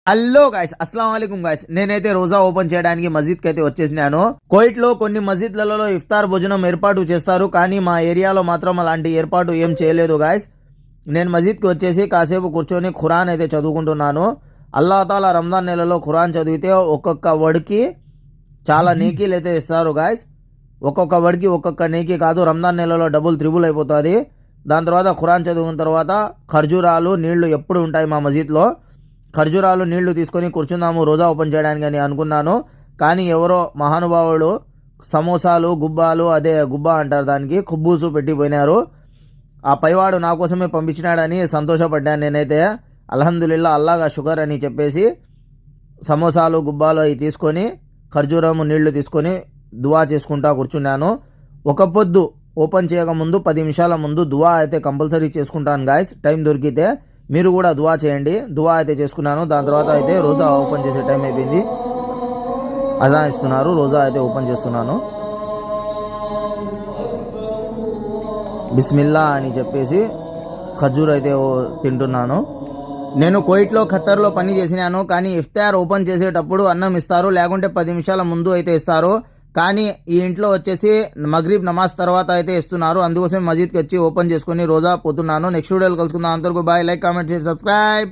Hello guys, అస్సలం వాలేకుం guys. నేనైతే రోజా open చేయడానికి మస్జిద్కి అయితే వచ్చేసినాను. కోయిట్ లో కొన్ని మస్జిద్లలో ఇఫ్తార్ భోజనం ఏర్పాటు చేస్తారు, కానీ మా ఏరియాలో మాత్రం అలాంటి ఏర్పాటు ఏం చేయలేదు గైస్. నేను మస్జిద్కి వచ్చేసి కాసేపు కూర్చొని ఖురాన్ అయితే చదువుకుంటున్నాను. అల్లా తాలా రంజాన్ నెలలో ఖురాన్ చదివితే ఒక్కొక్క వర్డ్కి చాలా నేకీలు అయితే ఇస్తారు గైస్. ఒక్కొక్క వర్డ్కి ఒక్కొక్క నేకీ కాదు, రంజాన్ నెలలో డబుల్ త్రిబుల్ అయిపోతుంది. దాని తర్వాత ఖురాన్ చదువుకున్న తర్వాత ఖర్జూరాలు నీళ్లు ఎప్పుడు ఉంటాయి మా మస్జిద్లో. ఖర్జూరాలు నీళ్లు తీసుకొని కూర్చుందాము రోజా ఓపెన్ చేయడానికి అని అనుకున్నాను. కానీ ఎవరో మహానుభావుడు సమోసాలు గుబ్బాలు, అదే గుబ్బా అంటారు దానికి, కుబ్బూసు పెట్టిపోయినారు. ఆ పైవాడు నా కోసమే పంపించినాడని సంతోషపడ్డాను నేనైతే. అల్హమ్దులిల్లా, అల్లాగా షుగర్ అని చెప్పేసి సమోసాలు గుబ్బాలు అవి తీసుకొని ఖర్జూరము నీళ్లు తీసుకొని దువా చేసుకుంటా కూర్చున్నాను. ఒక పొద్దు ఓపెన్ చేయకముందు 10 నిమిషాల ముందు దువా అయితే కంపల్సరీ చేసుకుంటాను గాయస్. టైం దొరికితే మీరు కూడా దువా చేయండి. దువా అయితే చేసుకున్నాను. దాని తర్వాత అయితే రోజా ఓపెన్ చేసే టైం అయిపోయింది. అజాన్ ఇస్తున్నారు, రోజా అయితే ఓపెన్ చేస్తున్నాను. బిస్మిల్లా అని చెప్పేసి ఖర్జూర్ అయితే తింటున్నాను. నేను కోయిట్లో ఖత్తర్లో పని చేసినాను, కానీ ఇఫ్తార్ ఓపెన్ చేసేటప్పుడు అన్నం ఇస్తారు, లేకుంటే 10 నిమిషాల ముందు అయితే ఇస్తారు. కానీ ఈ ఇంట్లో వచ్చేసి మగ్రిబ్ నమాజ్ తర్వాత అయితే ఇస్తున్నారు. అందుకోసం మస్జిద్కి వచ్చి ఓపెన్ చేసుకొని రోజా పోతున్నాను. నెక్స్ట్ వీడియోలో కలుసుకుందాం. అంతవరకు bye. Like, comment, share, subscribe.